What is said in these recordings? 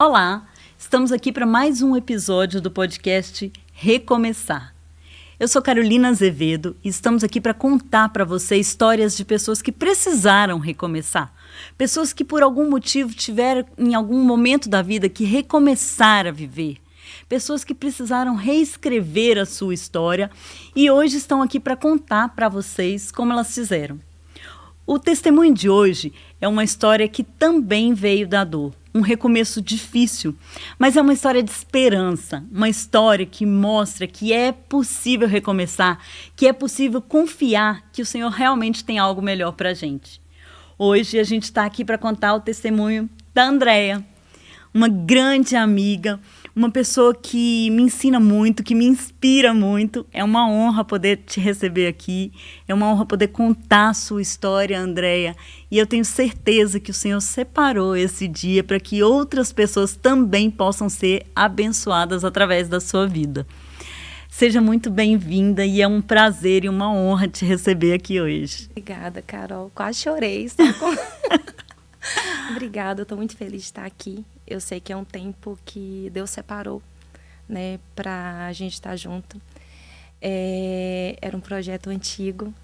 Olá, estamos aqui para mais um episódio do podcast Recomeçar. Eu sou Carolina Azevedo e estamos aqui para contar para você histórias de pessoas que precisaram recomeçar. Pessoas que por algum motivo tiveram em algum momento da vida que recomeçar a viver. Pessoas que precisaram reescrever a sua história e hoje estão aqui para contar para vocês como elas fizeram. O testemunho de hoje é uma história que também veio da dor. Um recomeço difícil, mas é uma história de esperança, uma história que mostra que é possível recomeçar, que é possível confiar que o Senhor realmente tem algo melhor para a gente. Hoje a gente está aqui para contar o testemunho da Andréia, uma grande amiga, uma pessoa que me ensina muito, que me inspira muito. É uma honra poder te receber aqui, é uma honra poder contar a sua história, Andréia. E eu tenho certeza que o Senhor separou esse dia para que outras pessoas também possam ser abençoadas através da sua vida. Seja muito bem-vinda e é um prazer e uma honra te receber aqui hoje. Obrigada, Carol. Quase chorei. Obrigada, eu estou muito feliz de estar aqui. Eu sei que é um tempo que Deus separou, né, para a gente estar junto. Era um projeto antigo,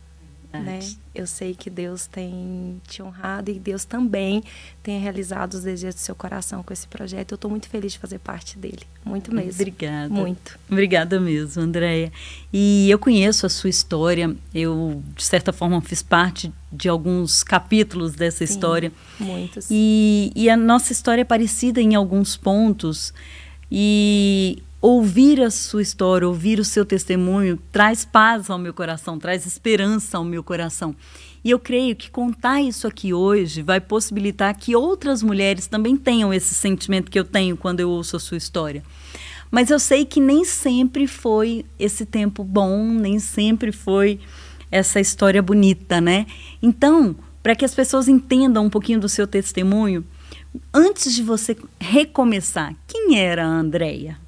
né? Eu sei que Deus tem te honrado e Deus também tem realizado os desejos do seu coração com esse projeto. Eu estou muito feliz de fazer parte dele, muito mesmo. Obrigada. Muito. Obrigada mesmo, Andréia. E eu conheço a sua história, eu, de certa forma, fiz parte de alguns capítulos dessa história. Muitos. E a nossa história é parecida em alguns pontos. E ouvir a sua história, ouvir o seu testemunho, traz paz ao meu coração, traz esperança ao meu coração. E eu creio que contar isso aqui hoje vai possibilitar que outras mulheres também tenham esse sentimento que eu tenho quando eu ouço a sua história. Mas eu sei que nem sempre foi esse tempo bom, nem sempre foi essa história bonita, né? Então, para que as pessoas entendam um pouquinho do seu testemunho, antes de você recomeçar, quem era a Andréia?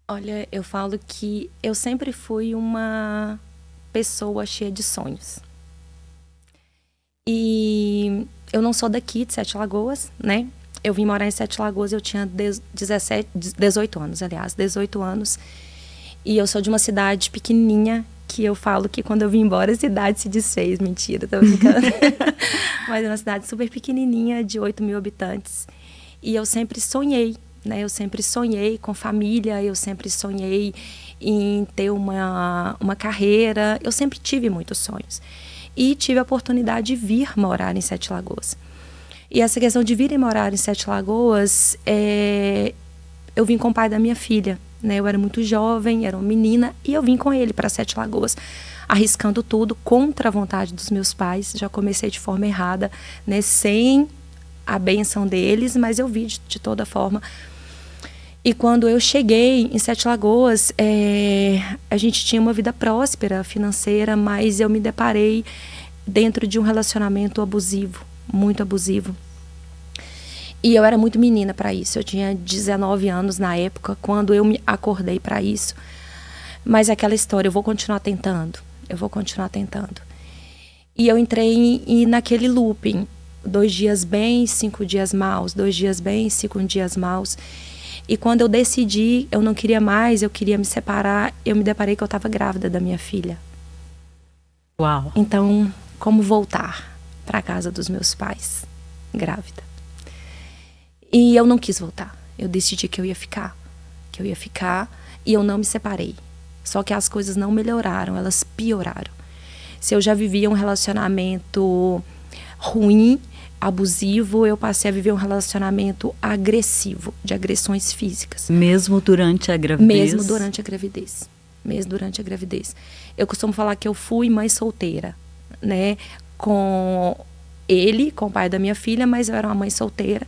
Olha, eu falo que eu sempre fui uma pessoa cheia de sonhos. E eu não sou daqui, de Sete Lagoas, né? Eu vim morar em Sete Lagoas, eu tinha 18 anos, aliás, 18 anos. E eu sou de uma cidade pequenininha, que eu falo que quando eu vim embora a cidade se desfez. Mentira, tô brincando. Mas é uma cidade super pequenininha, de 8 mil habitantes. E eu sempre sonhei, né? Eu sempre sonhei com família, eu sempre sonhei em ter uma carreira. Eu sempre tive muitos sonhos. E tive a oportunidade de vir morar em Sete Lagoas. E essa questão de vir e morar em Sete Lagoas, eu vim com o pai da minha filha, né? Eu era muito jovem, era uma menina, e eu vim com ele para Sete Lagoas, arriscando tudo contra a vontade dos meus pais. Já comecei de forma errada, né? Sem a bênção deles, mas eu vi de toda forma. E quando eu cheguei em Sete Lagoas, a gente tinha uma vida próspera, financeira, mas eu me deparei dentro de um relacionamento abusivo, muito abusivo. E eu era muito menina para isso. Eu tinha 19 anos na época, quando eu me acordei para isso. Mas aquela história, eu vou continuar tentando. E eu entrei naquele looping. 2 dias bem, 5 dias maus. 2 dias bem, 5 dias maus. E quando eu decidi, eu não queria mais, eu queria me separar, eu me deparei que eu estava grávida da minha filha. Uau! Então, como voltar para a casa dos meus pais, grávida? E eu não quis voltar. Eu decidi que eu ia ficar. E eu não me separei. Só que as coisas não melhoraram, elas pioraram. Se eu já vivia um relacionamento ruim, abusivo, eu passei a viver um relacionamento agressivo, de agressões físicas. Mesmo durante a gravidez? Mesmo durante a gravidez. Eu costumo falar que eu fui mãe solteira, né? Com ele, com o pai da minha filha, mas eu era uma mãe solteira.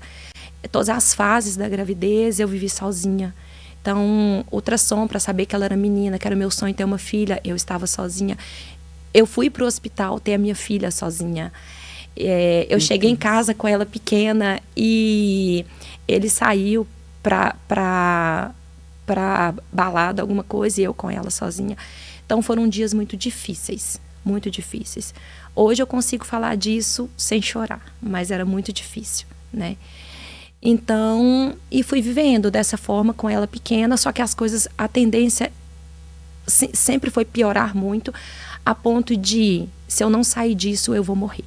Todas as fases da gravidez eu vivi sozinha. Então, ultrassom para saber que ela era menina, que era o meu sonho ter uma filha, eu estava sozinha. Eu fui para o hospital ter a minha filha sozinha. Eu cheguei em casa com ela pequena e ele saiu pra balada, alguma coisa, e eu com ela sozinha. Então foram dias muito difíceis, muito difíceis. Hoje eu consigo falar disso sem chorar, mas era muito difícil, né? Então, e fui vivendo dessa forma com ela pequena, só que as coisas, a tendência sempre foi piorar muito, a ponto de, se eu não sair disso, eu vou morrer.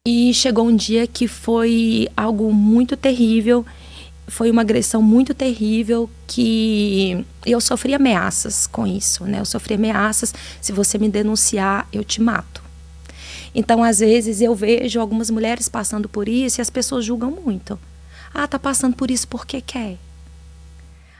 E chegou um dia que foi algo muito terrível, foi uma agressão muito terrível, que eu sofri ameaças com isso, né? Eu sofri ameaças, se você me denunciar, eu te mato. Então, às vezes, eu vejo algumas mulheres passando por isso e as pessoas julgam muito. Ah, tá passando por isso porque quer.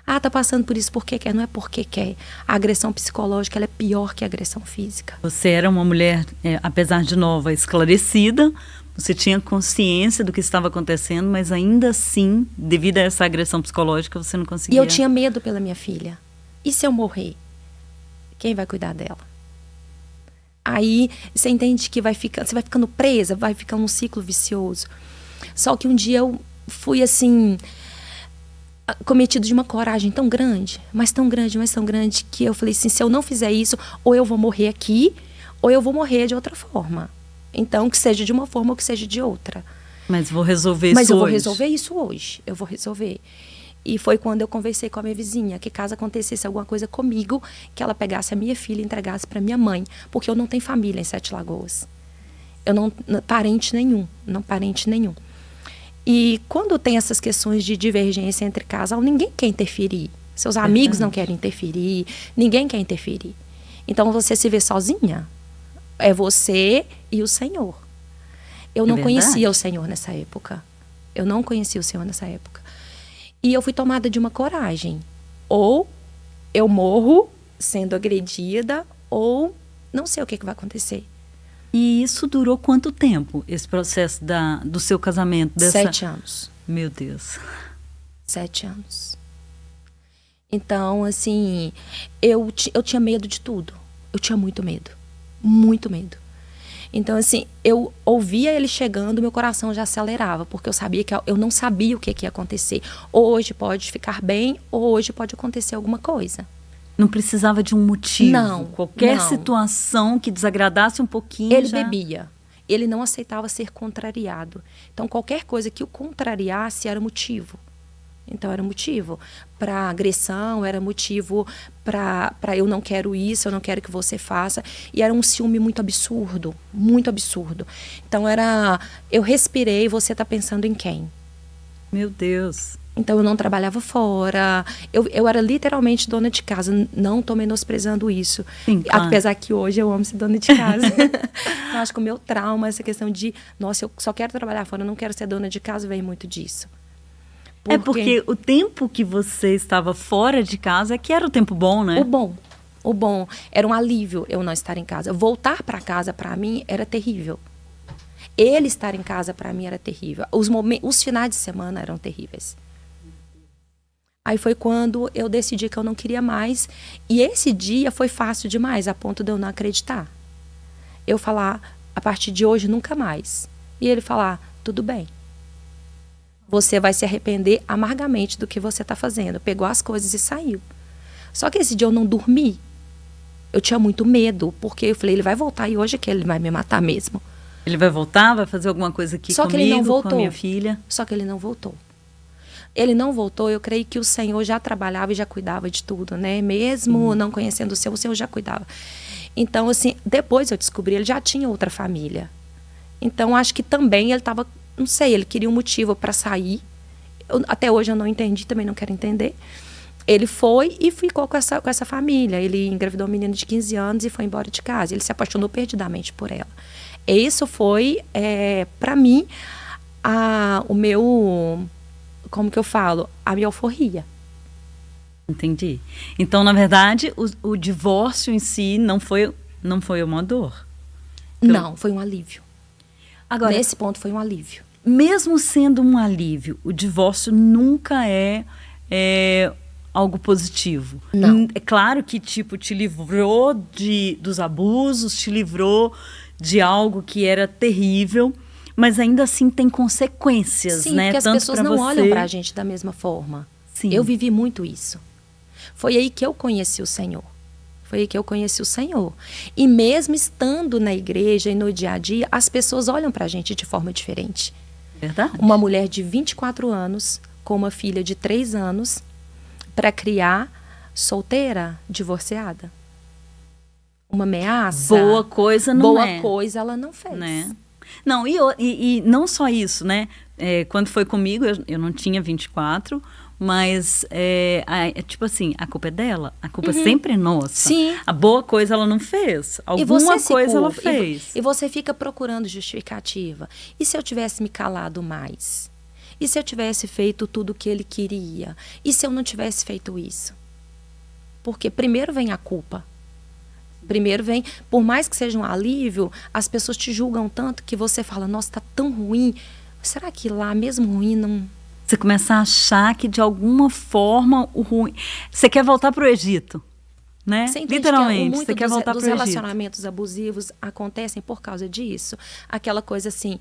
Ah, tá passando por isso porque quer. Não é porque quer. A agressão psicológica, ela é pior que a agressão física. Você era uma mulher, apesar de nova, esclarecida, você tinha consciência do que estava acontecendo, mas ainda assim, devido a essa agressão psicológica, você não conseguia... E eu tinha medo pela minha filha. E se eu morrer? Quem vai cuidar dela? Aí você entende que você vai ficando presa, vai ficando um ciclo vicioso. Só que um dia eu fui assim, cometido de uma coragem tão grande, mas tão grande, mas tão grande, que eu falei assim, se eu não fizer isso, ou eu vou morrer aqui, ou eu vou morrer de outra forma. Então, que seja de uma forma ou que seja de outra. Mas vou resolver isso hoje. Mas eu vou resolver isso hoje. Eu vou resolver. E foi quando eu conversei com a minha vizinha, que caso acontecesse alguma coisa comigo, que ela pegasse a minha filha e entregasse para minha mãe. Porque eu não tenho família em Sete Lagoas. Eu não parente nenhum. E quando tem essas questões de divergência entre casal, ninguém quer interferir. Seus amigos não querem interferir, ninguém quer interferir. Então você se vê sozinha. É você e o Senhor. Eu não conhecia o Senhor nessa época. E eu fui tomada de uma coragem. Ou eu morro sendo agredida, ou não sei o que vai acontecer. E isso durou quanto tempo, esse processo do seu casamento? 7 anos. Meu Deus. 7 anos. Então, assim, eu tinha medo de tudo. Eu tinha muito medo. Muito medo. Então, assim, eu ouvia ele chegando, meu coração já acelerava, porque eu sabia que eu não sabia o que ia acontecer. Ou hoje pode ficar bem, ou hoje pode acontecer alguma coisa. Não precisava de um motivo? Não. Qualquer situação que desagradasse um pouquinho ele bebia. Ele não aceitava ser contrariado. Então, qualquer coisa que o contrariasse era motivo. Então, era motivo para agressão, era motivo para eu não quero isso, eu não quero que você faça. E era um ciúme muito absurdo, muito absurdo. Então, eu respirei, você está pensando em quem? Meu Deus. Então, eu não trabalhava fora. Eu era literalmente dona de casa. Não estou menosprezando isso. Sim, claro. Apesar que hoje eu amo ser dona de casa. Eu acho que o meu trauma, essa questão de, nossa, eu só quero trabalhar fora, eu não quero ser dona de casa, vem muito disso. Porque o tempo que você estava fora de casa é que era o tempo bom, né? O bom. Era um alívio eu não estar em casa. Voltar para casa, para mim, era terrível. Ele estar em casa, para mim, era terrível. Os finais de semana eram terríveis. Aí foi quando eu decidi que eu não queria mais. E esse dia foi fácil demais, a ponto de eu não acreditar. Eu falar, a partir de hoje, nunca mais. E ele falar, tudo bem. Você vai se arrepender amargamente do que você está fazendo. Pegou as coisas e saiu. Só que esse dia eu não dormi. Eu tinha muito medo, porque eu falei, ele vai voltar e hoje é que ele vai me matar mesmo. Ele vai voltar, vai fazer alguma coisa aqui Só comigo, que ele não voltou. com a minha filha? Só que ele não voltou. Ele não voltou, eu creio que o Senhor já trabalhava e já cuidava de tudo, né? Mesmo não conhecendo o Senhor já cuidava. Então, assim, depois eu descobri, ele já tinha outra família. Então, acho que também ele estava, não sei, ele queria um motivo para sair. Até hoje eu não entendi, também não quero entender. Ele foi e ficou com essa família. Ele engravidou um menino de 15 anos e foi embora de casa. Ele se apaixonou perdidamente por ela. Isso foi, para mim, o meu... Como que eu falo? A minha euforia. Entendi. Então, na verdade, o divórcio em si não foi uma dor? Não, foi um alívio. Agora, nesse ponto foi um alívio. Mesmo sendo um alívio, o divórcio nunca é algo positivo. Não. É claro que te livrou dos abusos, te livrou de algo que era terrível, mas ainda assim tem consequências, sim, né? Porque as tanto pessoas não olham pra gente da mesma forma. Sim. Eu vivi muito isso. Foi aí que eu conheci o Senhor. E mesmo estando na igreja e no dia a dia, as pessoas olham pra gente de forma diferente. Verdade. Uma mulher de 24 anos, com uma filha de 3 anos, para criar solteira, divorciada. Uma ameaça. Boa coisa não Boa é. coisa ela não fez. Né? Não, e não só isso, né? Quando foi comigo, eu não tinha 24, mas tipo assim, a culpa é dela, a culpa sempre é nossa. Sim. A boa coisa ela não fez, alguma coisa ela fez. E você fica procurando justificativa. E se eu tivesse me calado mais? E se eu tivesse feito tudo o que ele queria? E se eu não tivesse feito isso? Porque primeiro vem a culpa. Primeiro vem, por mais que seja um alívio, as pessoas te julgam tanto que você fala, nossa, tá tão ruim. Será que lá, mesmo ruim, não... Você começa a achar que de alguma forma o ruim... Você quer voltar pro Egito, né? Literalmente, você quer voltar pro Egito. Os relacionamentos abusivos acontecem por causa disso. Aquela coisa assim,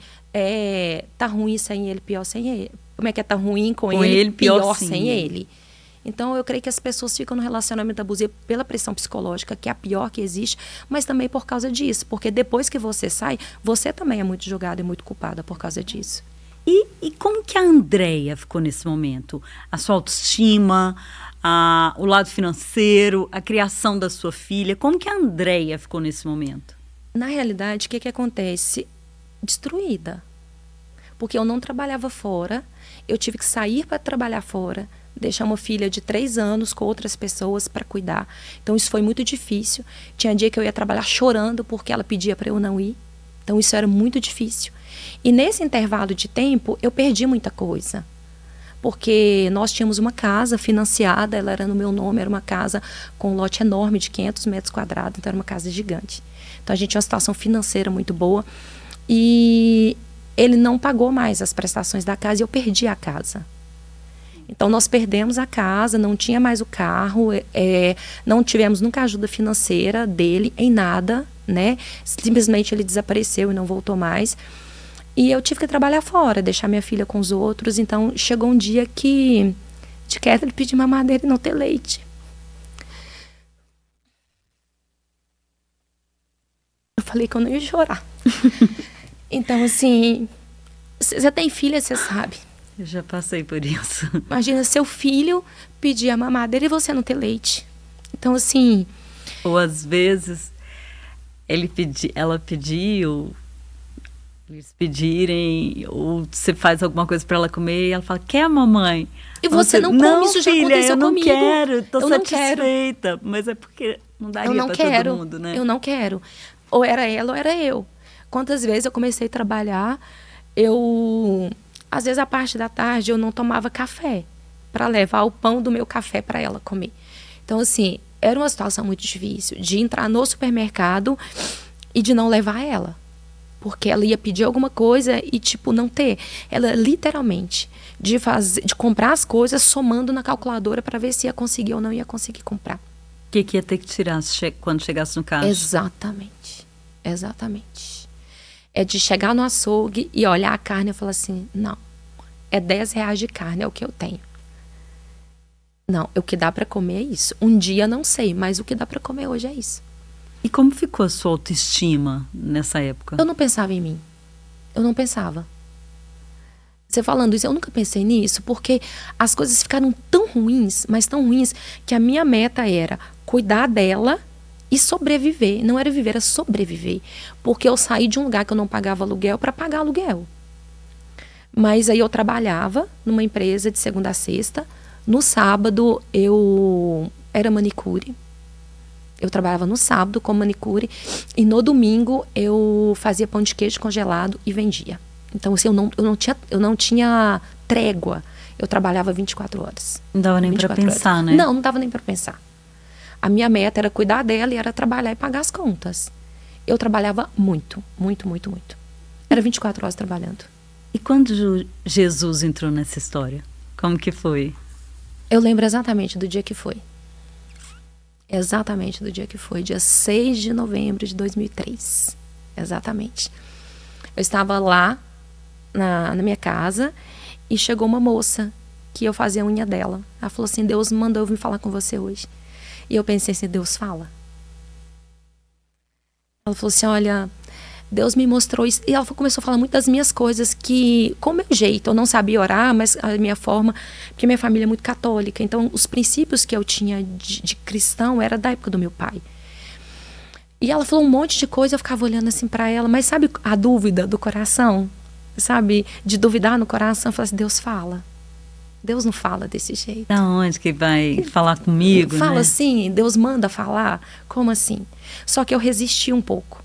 tá ruim sem ele, pior sem ele. Como é que é? Tá ruim com ele, pior sem ele. Então, eu creio que as pessoas ficam no relacionamento abusivo pela pressão psicológica, que é a pior que existe, mas também por causa disso. Porque depois que você sai, você também é muito julgada e muito culpada por causa disso. E como que a Andréia ficou nesse momento? A sua autoestima, o lado financeiro, a criação da sua filha. Como que a Andréia ficou nesse momento? Na realidade, o que acontece? Destruída. Porque eu não trabalhava fora, eu tive que sair para trabalhar fora, deixar uma filha de 3 anos com outras pessoas para cuidar. Então, isso foi muito difícil. Tinha dia que eu ia trabalhar chorando porque ela pedia para eu não ir. Então, isso era muito difícil. E nesse intervalo de tempo, eu perdi muita coisa. Porque nós tínhamos uma casa financiada, ela era no meu nome, era uma casa com um lote enorme de 500 metros quadrados, então era uma casa gigante. Então, a gente tinha uma situação financeira muito boa. E ele não pagou mais as prestações da casa e eu perdi a casa. Então, nós perdemos a casa, não tinha mais o carro, não tivemos nunca ajuda financeira dele em nada, né? Simplesmente ele desapareceu e não voltou mais. E eu tive que trabalhar fora, deixar minha filha com os outros. Então, chegou um dia que, de queda, ele pediu mamadeira e não ter leite. Eu falei que eu não ia chorar. Então, assim, você tem filha, você sabe. Eu já passei por isso. Imagina seu filho pedir a mamadeira e você não ter leite. Então, assim... Ou às vezes ela pediu, eles pedirem, ou você faz alguma coisa para ela comer e ela fala, quer, mamãe? E você não come, isso filha, já aconteceu comigo. Eu não quero, tô eu satisfeita. Não quero. Mas é porque não daria para todo mundo, né? Eu não quero. Ou era ela ou era eu. Quantas vezes eu comecei a trabalhar, às vezes, a parte da tarde, eu não tomava café para levar o pão do meu café para ela comer. Então, assim, era uma situação muito difícil de entrar no supermercado e de não levar ela. Porque ela ia pedir alguma coisa e, tipo, não ter. Ela, literalmente, de comprar as coisas somando na calculadora para ver se ia conseguir ou não ia conseguir comprar. O que ia ter que tirar quando chegasse no caixa? Exatamente. É de chegar no açougue e olhar a carne e falar assim, não, é R$10 de carne, é o que eu tenho. Não, o que dá para comer é isso. Um dia não sei, mas o que dá para comer hoje é isso. E como ficou a sua autoestima nessa época? Eu não pensava em mim. Eu não pensava. Você falando isso, eu nunca pensei nisso, porque as coisas ficaram tão ruins, mas tão ruins, que a minha meta era cuidar dela e sobreviver. Não era viver, era sobreviver. Porque eu saí de um lugar que eu não pagava aluguel para pagar aluguel. Mas aí eu trabalhava numa empresa de segunda a sexta. No sábado eu era manicure. Eu trabalhava no sábado como manicure. E no domingo eu fazia pão de queijo congelado e vendia. Então assim, eu não tinha trégua. Eu trabalhava 24 horas. Não dava nem para pensar, né? Não dava nem para pensar. A minha meta era cuidar dela e era trabalhar e pagar as contas. Eu trabalhava muito. Era 24 horas trabalhando. E quando Jesus entrou nessa história? Como que foi? Eu lembro exatamente do dia que foi. Dia 6 de novembro de 2003. Exatamente. Eu estava lá na minha casa e chegou uma moça que eu fazia a unha dela. Ela falou assim, Deus mandou eu vir falar com você hoje. E eu pensei assim, Deus fala. Ela falou assim, olha, Deus me mostrou isso. E ela começou a falar muito das minhas coisas, que, com o meu jeito, eu não sabia orar, mas a minha forma, porque minha família é muito católica. Então, os princípios que eu tinha de cristão era da época do meu pai. E ela falou um monte de coisa, eu ficava olhando assim para ela, mas sabe a dúvida do coração? Sabe? De duvidar no coração, eu falei assim, Deus fala. Deus não fala desse jeito. Da onde que vai falar comigo, Fala né? assim, Deus manda falar? Como assim? Só que eu resisti um pouco.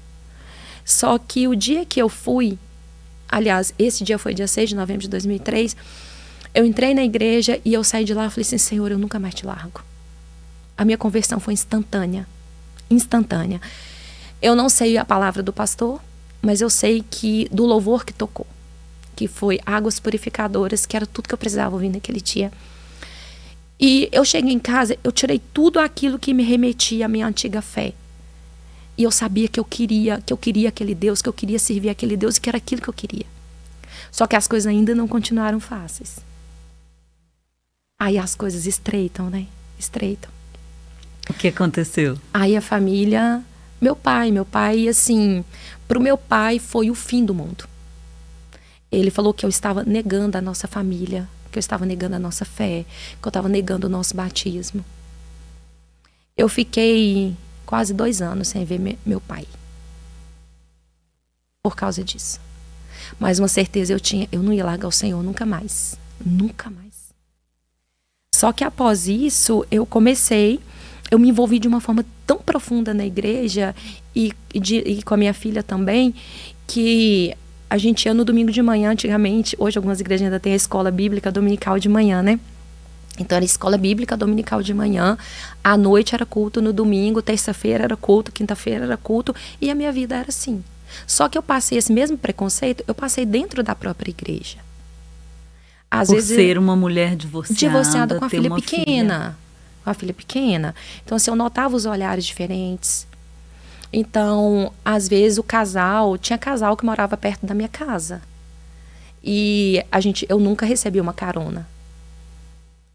Só que o dia que eu fui, aliás, esse dia foi dia 6 de novembro de 2003, eu entrei na igreja e eu saí de lá e falei assim, Senhor, eu nunca mais te largo. A minha conversão foi instantânea. Instantânea. Eu não sei a palavra do pastor, mas eu sei que do louvor que tocou, que foi águas purificadoras, que era tudo que eu precisava ouvir naquele dia. E eu cheguei em casa, eu tirei tudo aquilo que me remetia à minha antiga fé. E eu sabia que eu queria aquele Deus, que eu queria servir aquele Deus e que era aquilo que eu queria. Só que as coisas ainda não continuaram fáceis. Aí as coisas estreitam, né? Estreitam. O que aconteceu? Aí a família, meu pai, assim, pro meu pai foi o fim do mundo. Ele falou que eu estava negando a nossa família, que eu estava negando a nossa fé, que eu estava negando o nosso batismo. Eu fiquei quase 2 anos sem ver meu pai. Por causa disso. Mas uma certeza eu não ia largar o Senhor nunca mais. Nunca mais. Só que após isso, eu me envolvi de uma forma tão profunda na igreja e com a minha filha também, que a gente ia no domingo de manhã antigamente. Hoje algumas igrejas ainda têm a escola bíblica dominical de manhã, né? Então era escola bíblica dominical de manhã, à noite era culto no domingo, terça-feira era culto, quinta-feira era culto, e a minha vida era assim. Só que eu passei esse mesmo preconceito, eu passei dentro da própria igreja. Às Por vezes, ser uma mulher divorciada com a ter filha uma pequena. Com a filha pequena. Então, assim, eu notava os olhares diferentes. Então, às vezes tinha casal que morava perto da minha casa. E eu nunca recebi uma carona.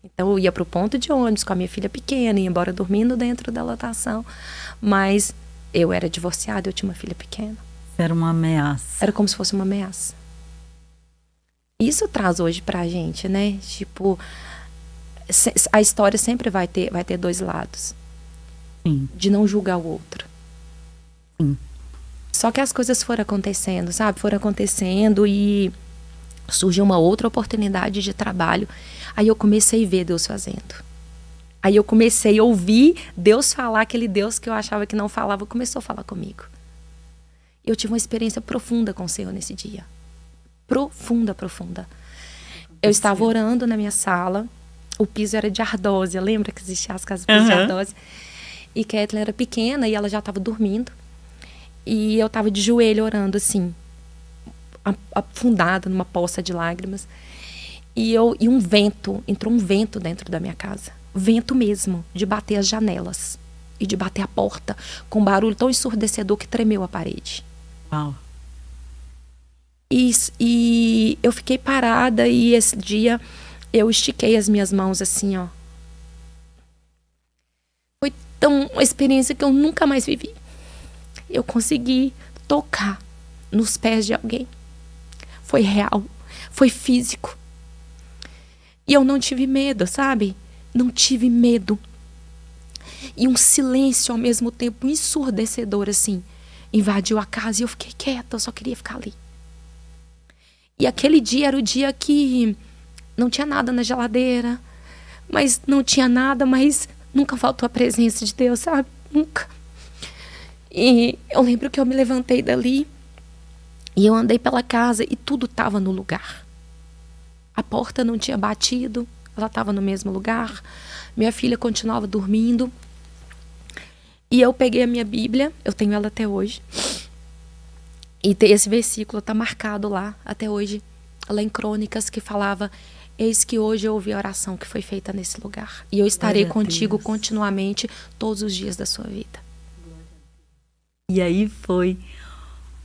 Então, eu ia pro ponto de ônibus com a minha filha pequena, ia embora dormindo dentro da lotação. Mas eu era divorciada, eu tinha uma filha pequena. Era uma ameaça. Era como se fosse uma ameaça. Isso traz hoje pra gente, né? Tipo, a história sempre vai ter 2 lados. Sim. De não julgar o outro. Sim. Só que as coisas foram acontecendo, sabe? Foram acontecendo e surgiu uma outra oportunidade de trabalho. Aí eu comecei a ver Deus fazendo. Aí eu comecei a ouvir Deus falar, aquele Deus que eu achava que não falava, começou a falar comigo. Eu tive uma experiência profunda com o Senhor nesse dia. Profunda. Eu estava orando na minha sala, o piso era de ardósia, lembra que existiam as casas de ardósia? E Kathleen era pequena e ela já estava dormindo. E eu estava de joelho orando assim, afundada numa poça de lágrimas. E entrou um vento dentro da minha casa. Vento mesmo, de bater as janelas e de bater a porta, com um barulho tão ensurdecedor que tremeu a parede. Uau. E eu fiquei parada e esse dia eu estiquei as minhas mãos assim, ó. Foi uma experiência que eu nunca mais vivi. Eu consegui tocar nos pés de alguém. Foi real, foi físico. E eu não tive medo, sabe? Não tive medo. E um silêncio ao mesmo tempo ensurdecedor assim invadiu a casa e eu fiquei quieta, eu só queria ficar ali. E aquele dia era o dia que não tinha nada na geladeira, mas nunca faltou a presença de Deus, sabe? Nunca. E eu lembro que eu me levantei dali e eu andei pela casa e tudo estava no lugar. A porta não tinha batido, ela estava no mesmo lugar. Minha filha continuava dormindo. E eu peguei a minha Bíblia, eu tenho ela até hoje. E esse versículo está marcado lá, até hoje, lá em Crônicas, que falava: eis que hoje eu ouvi a oração que foi feita nesse lugar. E eu estarei contigo continuamente todos os dias da sua vida. E aí foi,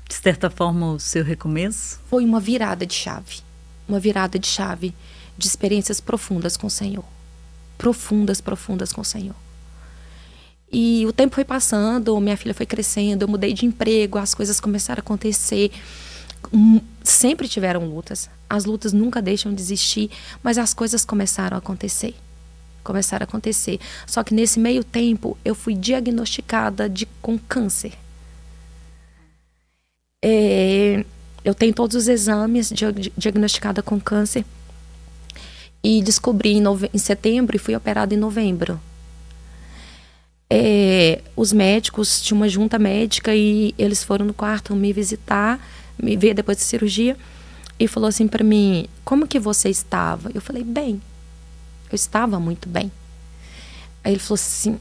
de certa forma, o seu recomeço? Foi uma virada de chave. Uma virada de chave de experiências profundas com o Senhor. Profundas com o Senhor. E o tempo foi passando, minha filha foi crescendo, eu mudei de emprego, as coisas começaram a acontecer. Sempre tiveram lutas. As lutas nunca deixam de existir, mas as coisas começaram a acontecer. Só que nesse meio tempo, eu fui diagnosticada com câncer. Eu tenho todos os exames diagnosticada com câncer. E descobri em setembro e fui operada em novembro. Os médicos, tinha uma junta médica e eles foram no quarto me visitar, me ver depois da cirurgia, e falou assim para mim: como que você estava? Eu falei: bem. Eu estava muito bem. Aí ele falou assim: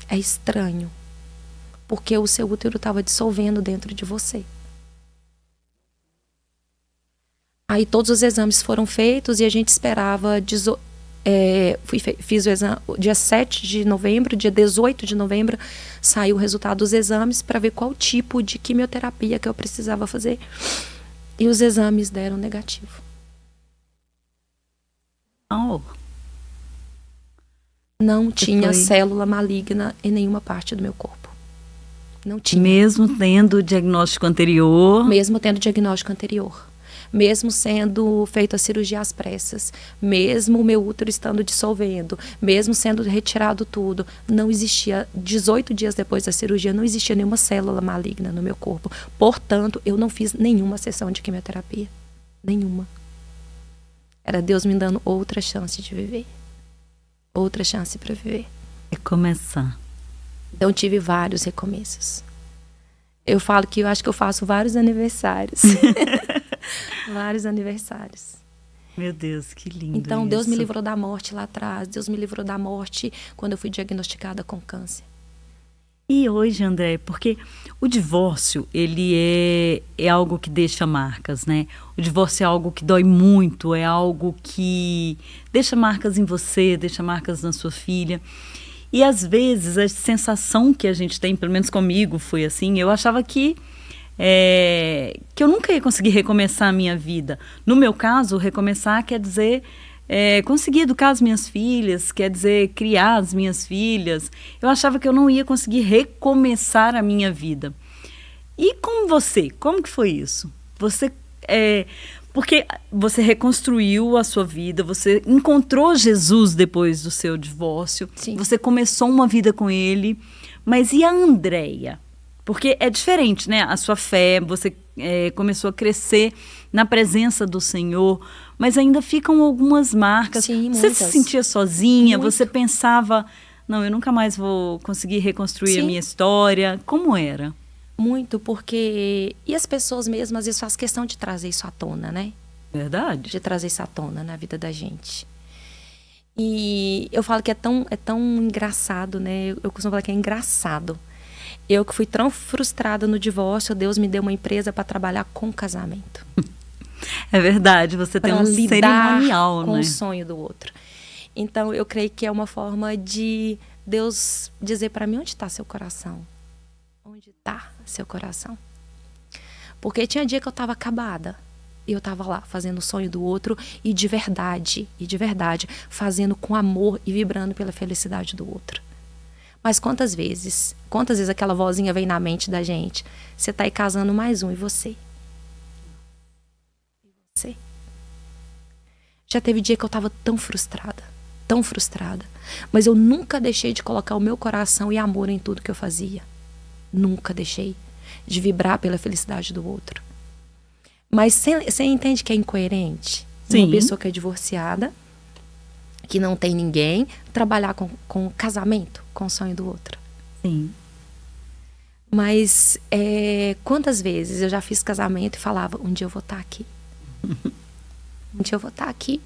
é estranho, porque o seu útero estava dissolvendo dentro de você. Aí todos os exames foram feitos e a gente esperava... fiz o exame dia 7 de novembro, dia 18 de novembro, saiu o resultado dos exames para ver qual tipo de quimioterapia que eu precisava fazer. E os exames deram negativo. Oh. Não tinha célula maligna em nenhuma parte do meu corpo. Não tinha. Mesmo tendo o diagnóstico anterior? Mesmo tendo o diagnóstico anterior. Mesmo sendo feita a cirurgia às pressas, mesmo o meu útero estando dissolvendo, mesmo sendo retirado tudo, não existia, 18 dias depois da cirurgia, não existia nenhuma célula maligna no meu corpo. Portanto, eu não fiz nenhuma sessão de quimioterapia. Nenhuma. Era Deus me dando outra chance de viver. Outra chance para viver. É começar. Então, tive vários recomeços. Eu falo que eu acho que eu faço vários aniversários. Vários aniversários. Meu Deus, que lindo. Então, Deus me livrou da morte lá atrás. Deus me livrou da morte quando eu fui diagnosticada com câncer. E hoje, André, porque o divórcio, ele é algo que deixa marcas, né? O divórcio é algo que dói muito, é algo que deixa marcas em você, deixa marcas na sua filha. E às vezes a sensação que a gente tem, pelo menos comigo foi assim, eu achava que eu nunca ia conseguir recomeçar a minha vida. No meu caso, recomeçar quer dizer conseguir educar as minhas filhas, quer dizer criar as minhas filhas. Eu achava que eu não ia conseguir recomeçar a minha vida. E com você, como que foi isso? Porque você reconstruiu a sua vida, você encontrou Jesus depois do seu divórcio, Sim. Você começou uma vida com ele, mas e a Andréia? Porque é diferente, né? A sua fé, você começou a crescer na presença do Senhor, mas ainda ficam algumas marcas. Sim, você muitas. se sentia sozinha? Muito. Você pensava, não, eu nunca mais vou conseguir reconstruir a minha história. Como era? Muito, porque... E as pessoas mesmo, às vezes, fazem questão de trazer isso à tona, né? Verdade. De trazer isso à tona na vida da gente. E eu falo que é tão engraçado, né? Eu costumo falar que é engraçado. Eu que fui tão frustrada no divórcio, Deus me deu uma empresa para trabalhar com casamento. É verdade, você tem um cerimonial, com né? o sonho do outro. Então, eu creio que é uma forma de Deus dizer para mim: onde está seu coração? Onde está seu coração? Porque tinha dia que eu estava acabada. E eu estava lá, fazendo o sonho do outro e de verdade, fazendo com amor e vibrando pela felicidade do outro. Mas quantas vezes aquela vozinha vem na mente da gente? Você está aí casando mais um, e você? E você? Já teve dia que eu estava tão frustrada, mas eu nunca deixei de colocar o meu coração e amor em tudo que eu fazia. Nunca deixei de vibrar pela felicidade do outro. Mas você entende que é incoerente? Sim. Uma pessoa que é divorciada, que não tem ninguém, trabalhar com casamento, com o sonho do outro. Sim. Mas quantas vezes eu já fiz casamento e falava: um dia eu vou estar aqui. Um dia eu vou estar aqui.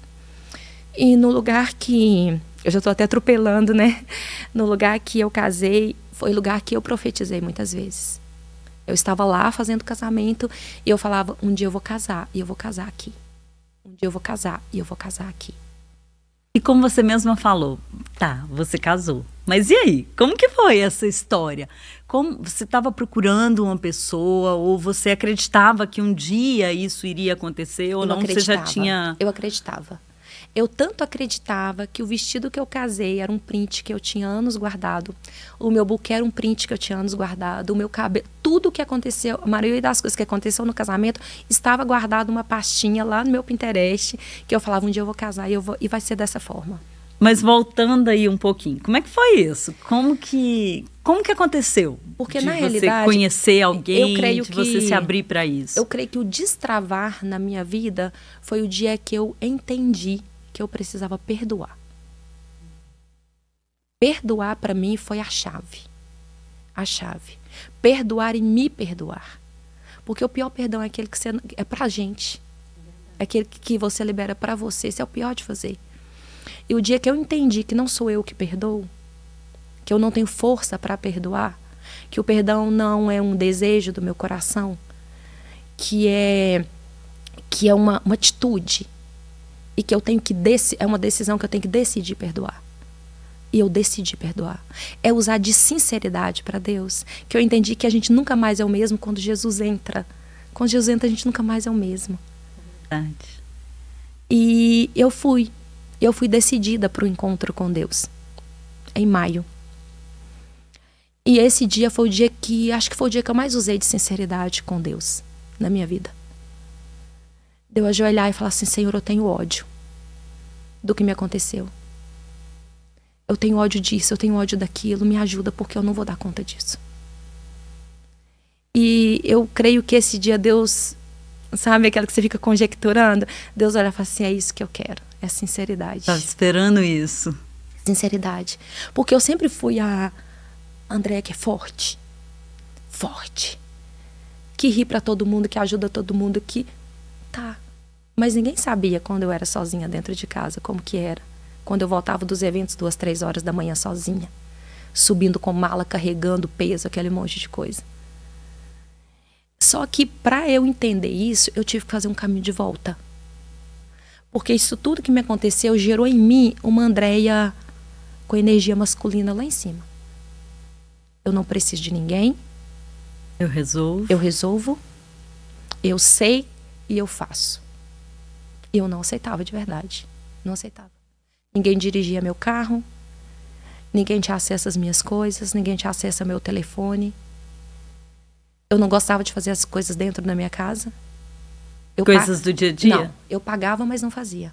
E no lugar que... Eu já estou até atropelando, né? No lugar que eu casei, foi o lugar que eu profetizei muitas vezes. Eu estava lá fazendo casamento e eu falava: um dia eu vou casar e eu vou casar aqui. Um dia eu vou casar e eu vou casar aqui. E como você mesma falou, tá, você casou. Mas e aí? Como que foi essa história? Como você estava procurando uma pessoa ou você acreditava que um dia isso iria acontecer ou não? Você já tinha... Eu acreditava. Eu tanto acreditava que o vestido que eu casei era um print que eu tinha anos guardado. O meu buquê era um print que eu tinha anos guardado. O meu cabelo, tudo que aconteceu, a maioria das coisas que aconteceu no casamento, estava guardado uma pastinha lá no meu Pinterest, que eu falava, um dia eu vou casar e vai ser dessa forma. Mas voltando aí um pouquinho, como é que foi isso? Como que aconteceu? Porque de na você realidade, conhecer alguém, eu creio de você se abrir para isso? Eu creio que o destravar na minha vida foi o dia que eu entendi que eu precisava perdoar. Perdoar para mim foi a chave. A chave. Perdoar e me perdoar. Porque o pior perdão é aquele que é pra gente. É aquele que você libera para você. Esse é o pior de fazer. E o dia que eu entendi que não sou eu que perdoo, que eu não tenho força para perdoar, que o perdão não é um desejo do meu coração, que é uma atitude, e que eu tenho que é uma decisão que eu tenho que decidir perdoar. E eu decidi perdoar. É usar de sinceridade para Deus, que eu entendi que a gente nunca mais é o mesmo quando Jesus entra. Quando Jesus entra, a gente nunca mais é o mesmo. Verdade. E eu fui decidida para o encontro com Deus, em maio. E esse dia foi o dia acho que foi o dia que eu mais usei de sinceridade com Deus na minha vida. De eu ajoelhar e falar assim, Senhor, eu tenho ódio do que me aconteceu. Eu tenho ódio disso, eu tenho ódio daquilo, me ajuda porque eu não vou dar conta disso. E eu creio que esse dia Deus, sabe aquela que você fica conjecturando? Deus olha e fala assim, é isso que eu quero, é sinceridade. Estava esperando isso. Sinceridade. Porque eu sempre fui a Andréia que é forte, que ri pra todo mundo, que ajuda todo mundo, que tá. Mas ninguém sabia quando eu era sozinha dentro de casa, como que era. Quando eu voltava dos eventos 2, 3 horas da manhã sozinha, subindo com mala, carregando peso, aquele monte de coisa. Só que para eu entender isso, eu tive que fazer um caminho de volta. Porque isso tudo que me aconteceu gerou em mim uma Andréia com energia masculina lá em cima. Eu não preciso de ninguém. Eu resolvo. Eu sei e eu faço. Eu não aceitava de verdade. Não aceitava. Ninguém dirigia meu carro. Ninguém tinha acesso às minhas coisas. Ninguém tinha acesso ao meu telefone. Eu não gostava de fazer as coisas dentro da minha casa. Coisas do dia a dia? Não, eu pagava, mas não fazia.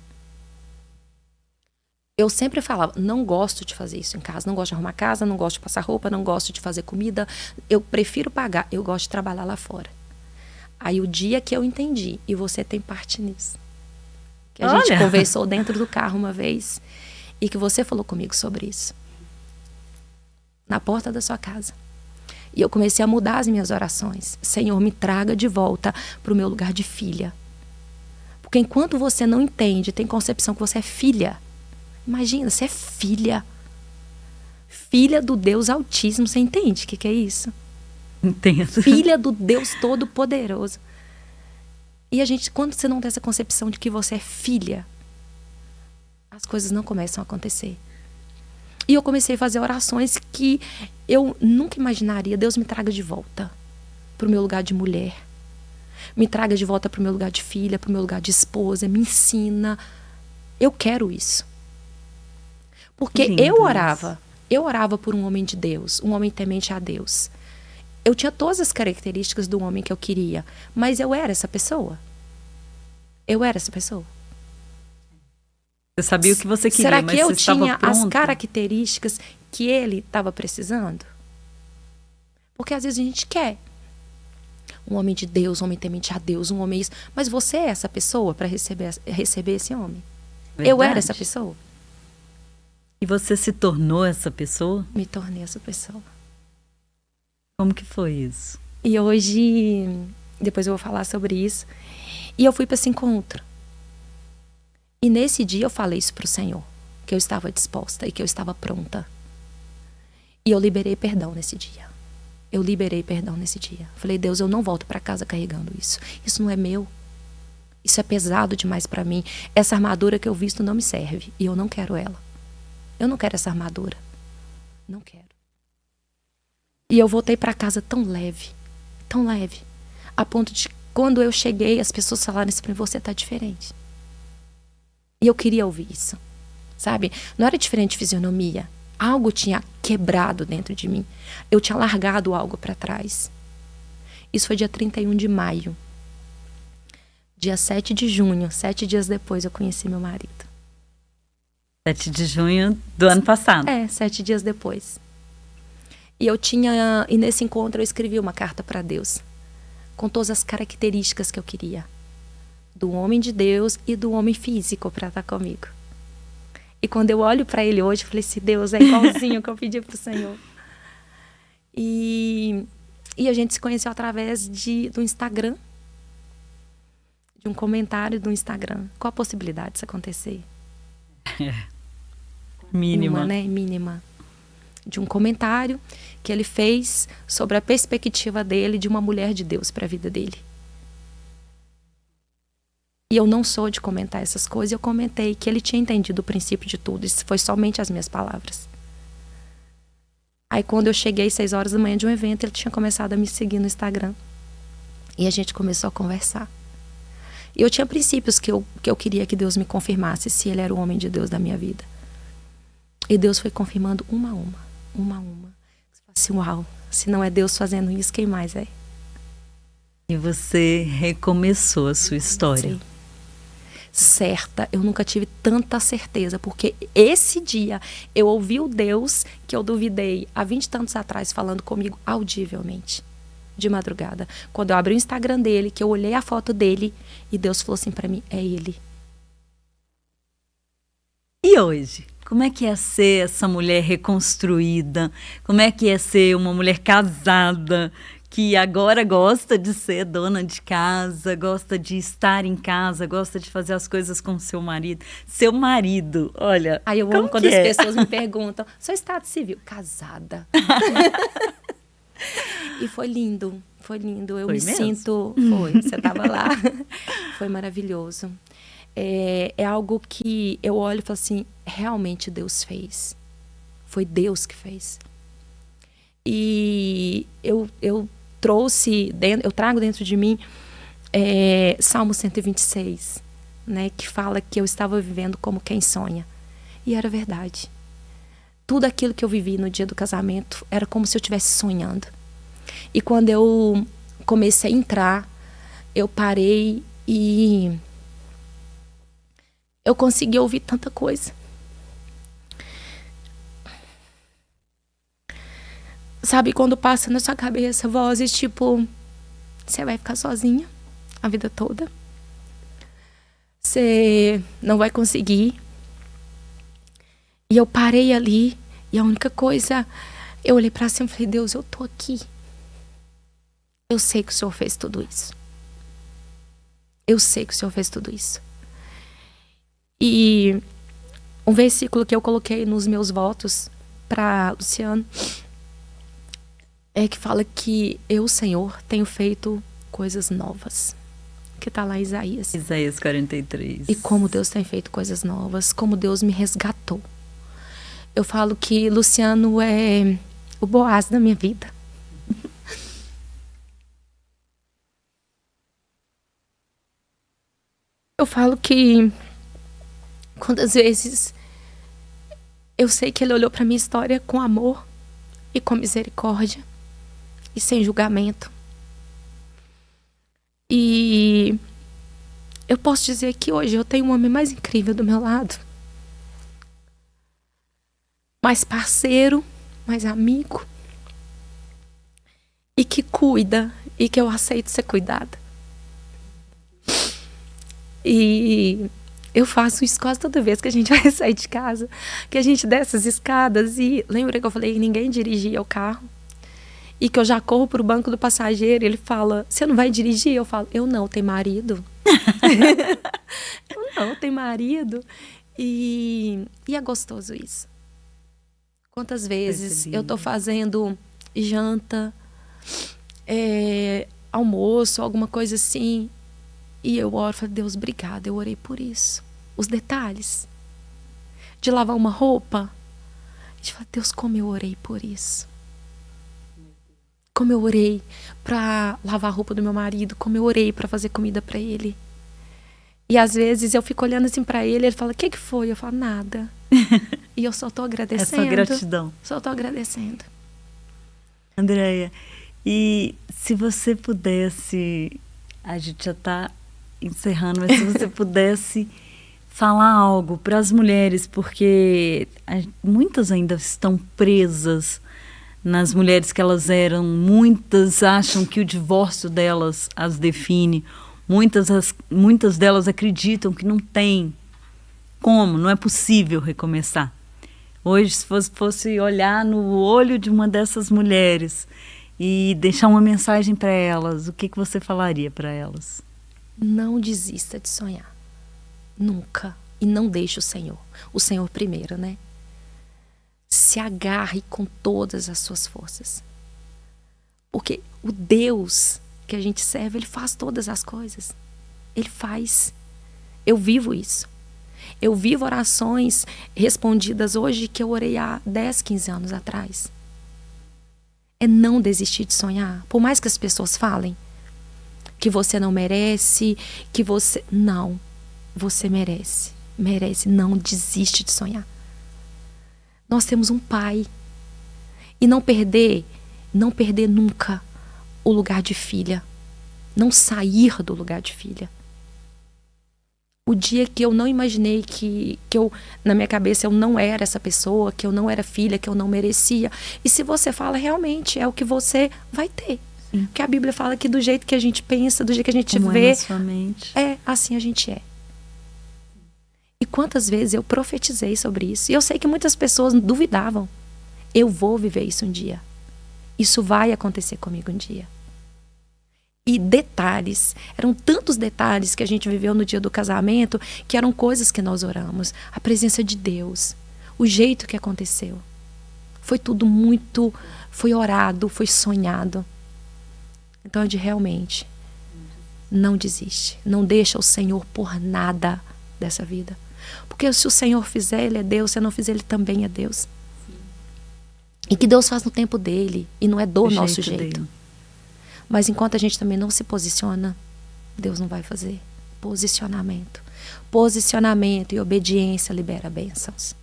Eu sempre falava, não gosto de fazer isso em casa, não gosto de arrumar casa, não gosto de passar roupa, não gosto de fazer comida, eu prefiro pagar, eu gosto de trabalhar lá fora. Aí o dia que eu entendi, e você tem parte nisso, que a gente conversou dentro do carro uma vez, e que você falou comigo sobre isso, na porta da sua casa. E eu comecei a mudar as minhas orações. Senhor, me traga de volta para o meu lugar de filha. Porque enquanto você não entende, tem concepção que você é filha. Imagina, você é filha. Filha do Deus Altíssimo. Você entende o que é isso? Entendo. Filha do Deus Todo-Poderoso. E a gente, quando você não tem essa concepção de que você é filha, as coisas não começam a acontecer. E eu comecei a fazer orações que eu nunca imaginaria. Deus me traga de volta para o meu lugar de mulher. Me traga de volta para o meu lugar de filha, para o meu lugar de esposa. Me ensina. Eu quero isso. Porque eu orava por um homem de Deus, um homem temente a Deus. Eu tinha todas as características do homem que eu queria, mas eu era essa pessoa. Eu era essa pessoa. Você sabia o que você queria, será mas que eu você tinha estava pronta? as características que ele estava precisando? Porque às vezes a gente quer um homem de Deus, um homem temente a Deus, um homem isso. Mas você é essa pessoa para receber esse homem? Verdade. Eu era essa pessoa? E você se tornou essa pessoa? Me tornei essa pessoa. Como que foi isso? E hoje, depois eu vou falar sobre isso. E eu fui para esse encontro. E nesse dia eu falei isso para o Senhor, que eu estava disposta e que eu estava pronta. E eu liberei perdão nesse dia. Eu liberei perdão nesse dia. Falei, Deus, eu não volto para casa carregando isso. Isso não é meu. Isso é pesado demais para mim. Essa armadura que eu visto não me serve. E eu não quero ela. Eu não quero essa armadura. Não quero. E eu voltei para casa tão leve. A ponto de quando eu cheguei, as pessoas falaram assim para mim, você tá diferente. E eu queria ouvir isso, sabe? Não era diferente de fisionomia. Algo tinha quebrado dentro de mim. Eu tinha largado algo para trás. Isso foi dia 31 de maio. Dia 7 de junho, 7 dias depois, eu conheci meu marido. 7 de junho do ano passado. 7 dias depois. E nesse encontro eu escrevi uma carta para Deus, com todas as características que eu queria. Do homem de Deus e do homem físico para estar comigo. E quando eu olho para ele hoje, eu falei assim, Deus, é igualzinho que eu pedi pro Senhor. E a gente se conheceu através do Instagram. De um comentário do Instagram. Qual a possibilidade disso acontecer? Mínima. Uma, né? Mínima. De um comentário que ele fez sobre a perspectiva dele de uma mulher de Deus para a vida dele. E eu não sou de comentar essas coisas. Eu comentei que ele tinha entendido o princípio de tudo. Isso foi somente as minhas palavras. Aí quando eu cheguei 6 horas da manhã de um evento, ele tinha começado a me seguir no Instagram. E a gente começou a conversar. E eu tinha princípios que eu queria que Deus me confirmasse se ele era o homem de Deus da minha vida. E Deus foi confirmando uma a uma. Você fala assim, uau, se não é Deus fazendo isso, quem mais é? E você recomeçou a sua história. Sim. Certa, eu nunca tive tanta certeza, porque esse dia eu ouvi o Deus que eu duvidei há 20 e tantos atrás falando comigo audivelmente, de madrugada. Quando eu abri o Instagram dele, que eu olhei a foto dele e Deus falou assim pra mim, é ele. E hoje? Como é que é ser essa mulher reconstruída? Como é que é ser uma mulher casada, que agora gosta de ser dona de casa, gosta de estar em casa, gosta de fazer as coisas com seu marido? Seu marido, olha... Aí eu amo quando as pessoas me perguntam, seu estado civil? Casada. E foi lindo, foi lindo. Eu foi me mesmo? Sinto... Foi, você estava lá. Foi maravilhoso. É algo que eu olho e falo assim, realmente Deus fez. Foi Deus que fez. E eu trago dentro de mim Salmo 126, né, que fala que eu estava vivendo como quem sonha. E era verdade. Tudo aquilo que eu vivi no dia do casamento era como se eu estivesse sonhando. E quando eu comecei a entrar, eu parei e eu consegui ouvir tanta coisa. Sabe, quando passa na sua cabeça vozes tipo, você vai ficar sozinha a vida toda. Você não vai conseguir. E eu parei ali e a única coisa, eu olhei pra cima e falei, Deus, eu tô aqui. Eu sei que o Senhor fez tudo isso. Eu sei que o Senhor fez tudo isso. E um versículo que eu coloquei nos meus votos para Luciano é que fala que eu, Senhor, tenho feito coisas novas. Que tá lá em Isaías. Isaías 43. E como Deus tem feito coisas novas, como Deus me resgatou. Eu falo que Luciano é o Boaz da minha vida. Eu falo que quantas vezes eu sei que ele olhou para minha história com amor e com misericórdia e sem julgamento. E eu posso dizer que hoje eu tenho um homem mais incrível do meu lado. Mais parceiro, mais amigo. E que cuida e que eu aceito ser cuidada. E eu faço isso quase toda vez que a gente vai sair de casa, que a gente desce as escadas e lembra que eu falei que ninguém dirigia o carro e que eu já corro pro banco do passageiro e ele fala, você não vai dirigir? Eu falo, eu não, tenho marido. Eu não, tenho marido. E é gostoso isso. Quantas vezes eu tô fazendo janta, almoço, alguma coisa assim, e eu oro e falo, Deus, obrigada, eu orei por isso. Os detalhes. De lavar uma roupa. A gente fala, Deus, como eu orei por isso. Como eu orei para lavar a roupa do meu marido. Como eu orei para fazer comida para ele. E às vezes eu fico olhando assim para ele fala, o que foi? Eu falo, nada. E eu só tô agradecendo. Essa gratidão. Só tô agradecendo. Andréia, e se você pudesse, a gente já está encerrando, mas se você pudesse falar algo para as mulheres, porque muitas ainda estão presas nas mulheres que elas eram, muitas acham que o divórcio delas as define, muitas delas acreditam que não tem como, não é possível recomeçar. Hoje, se fosse olhar no olho de uma dessas mulheres e deixar uma mensagem para elas, o que você falaria para elas? Não desista de sonhar. Nunca. E não deixe o Senhor primeiro, né? Se agarre com todas as suas forças. Porque o Deus que a gente serve, Ele faz todas as coisas. Ele faz. Eu vivo isso. Eu vivo orações respondidas hoje que eu orei há 10, 15 anos atrás. É não desistir de sonhar. Por mais que as pessoas falem que você não merece, que você... Não. Você merece. Merece. Não desiste de sonhar. Nós temos um Pai. E não perder nunca o lugar de filha. Não sair do lugar de filha. O dia que eu não imaginei que eu, na minha cabeça, eu não era essa pessoa, que eu não era filha, que eu não merecia. E se você fala, realmente, é o que você vai ter. Sim. Porque a Bíblia fala que do jeito que a gente pensa, do jeito que a gente vê, na sua mente. Assim a gente é. E quantas vezes eu profetizei sobre isso. E eu sei que muitas pessoas duvidavam. Eu vou viver isso um dia. Isso vai acontecer comigo um dia. E detalhes, eram tantos detalhes que a gente viveu no dia do casamento, que eram coisas que nós oramos. A presença de Deus, o jeito que aconteceu. Foi tudo muito, foi orado, foi sonhado. Então, realmente, não desiste. Não deixa o Senhor por nada dessa vida. Porque se o Senhor fizer, Ele é Deus. Se não fizer, Ele também é Deus. E que Deus faz no tempo dele, e não é do nosso jeito. Mas enquanto a gente também não se posiciona, Deus não vai fazer. Posicionamento. Posicionamento e obediência libera bênçãos.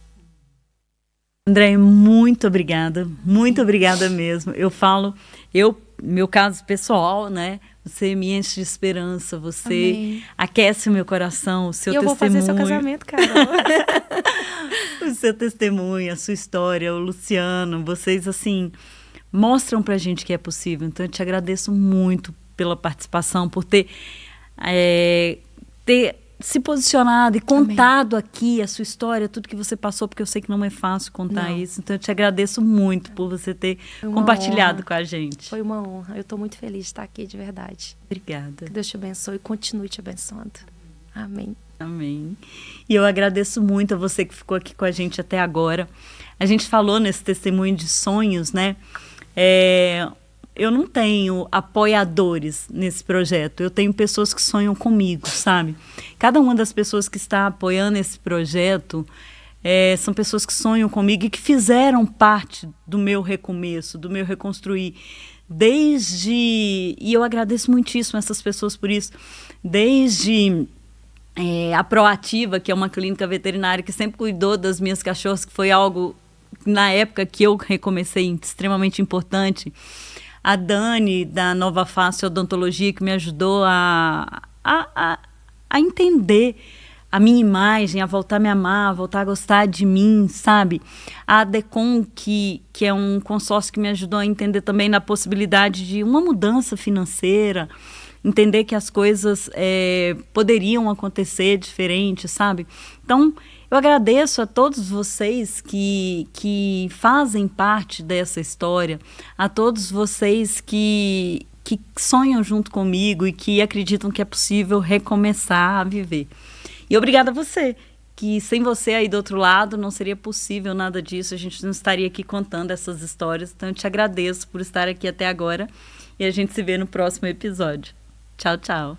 Andréia, muito obrigada. Muito obrigada mesmo. Eu falo, meu caso pessoal, né? Você me enche de esperança, você Amém. Aquece o meu coração, o seu testemunho. Eu vou fazer seu casamento, Carol. O seu testemunho, a sua história, o Luciano, vocês assim... mostram pra gente que é possível. Então eu te agradeço muito pela participação, por ter se posicionado e contado aqui a sua história, tudo que você passou, porque eu sei que não é fácil contar isso. Então eu te agradeço muito por você ter compartilhado com a gente. Foi uma honra. Eu estou muito feliz de estar aqui, de verdade. Obrigada. Que Deus te abençoe e continue te abençoando. Amém. Amém. E eu agradeço muito a você que ficou aqui com a gente até agora. A gente falou nesse testemunho de sonhos, né? Eu não tenho apoiadores nesse projeto, eu tenho pessoas que sonham comigo, sabe? Cada uma das pessoas que está apoiando esse projeto são pessoas que sonham comigo e que fizeram parte do meu recomeço, do meu reconstruir. E eu agradeço muitíssimo essas pessoas por isso, desde a Proativa, que é uma clínica veterinária que sempre cuidou das minhas cachorras, que foi algo, na época que eu recomecei, extremamente importante. A Dani, da Nova Face Odontologia, que me ajudou a entender a minha imagem, a voltar a me amar, a voltar a gostar de mim, sabe? A Decon, que é um consórcio que me ajudou a entender também na possibilidade de uma mudança financeira, entender que as coisas poderiam acontecer diferente, sabe? Então, eu agradeço a todos vocês que fazem parte dessa história, a todos vocês que sonham junto comigo e que acreditam que é possível recomeçar a viver. E obrigada a você, que sem você aí do outro lado não seria possível nada disso, a gente não estaria aqui contando essas histórias. Então eu te agradeço por estar aqui até agora e a gente se vê no próximo episódio. Tchau, tchau.